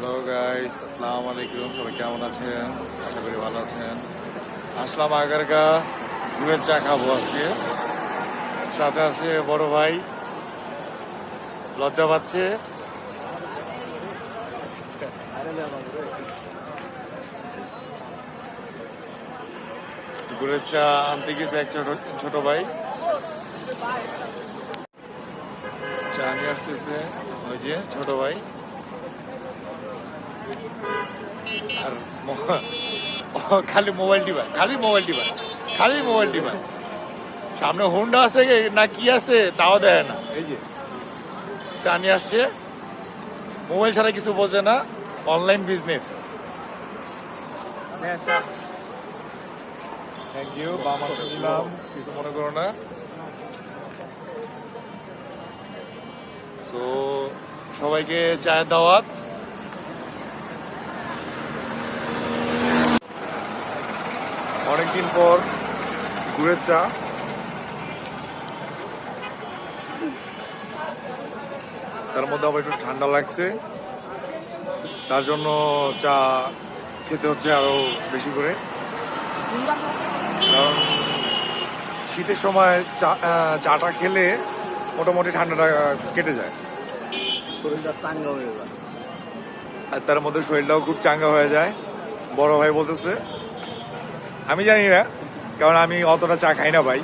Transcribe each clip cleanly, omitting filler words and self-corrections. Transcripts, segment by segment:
Hello guys, আসসালামু আলাইকুম। সবাই কেমন আছেন? আশা করি ভালো আছেন। আসলাম আগারগা, গুড়ের চা খাবো আজকে। সাথে আছে বড় ভাই, লজ্জা পাচ্ছে। গুড়ের চা আনতে গেছে এক ছোট ভাই। চা নিয়ে আসতেছে ওই যে ছোট ভাই। আর খালি মোবাইল টিপা, খালি মোবাইল টিপা, খালি মোবাইল টিপা। সামনে হুন্ডা আছে না কি আছে তাও দেয় না। এই যে চা নিয়ে আসছে, মোবাইল ছাড়া কিছু বোঝে না, অনলাইন বিজনেস। থ্যাংক ইউ, বাম হাতে নিলাম, কিছু মনে করো না। তো সবাইকে চায়ের দাওয়াত। অনেকদিন পর গুড়ের চা। তার মধ্যে আবার একটু ঠান্ডা লাগছে, তার জন্য চা খেতে হচ্ছে আরো বেশি করে। কারণ শীতের সময় চাটা খেলে মোটামুটি ঠান্ডাটা কেটে যায়, শরীরটা চাঙ্গা হয়ে যায়। আর তার মধ্যে শরীরটাও খুব চাঙ্গা হয়ে যায়। বড় ভাই বলতেছে, আমি জানি না, কারণ আমি অতটা চা খাই না ভাই।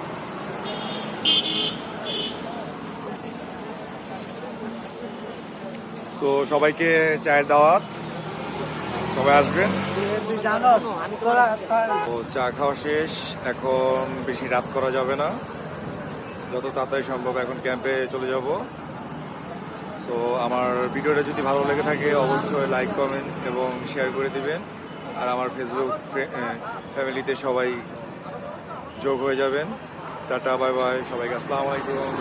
তো সবাইকে চায়ের দাওয়াত, সবাই আসবেন। তো চা খাওয়া শেষ, এখন বেশি রাত করা যাবে না, যত তাড়াতাড়ি সম্ভব এখন ক্যাম্পে চলে যাব। সো আমার ভিডিওটা যদি ভালো লেগে থাকে অবশ্যই লাইক, কমেন্ট এবং শেয়ার করে দিবেন। আর আমার ফেসবুক ফ্যামিলিতে সবাই যোগ হয়ে যাবেন। টাটা, বাই বাই, সবাইকে আসসালামু আলাইকুম।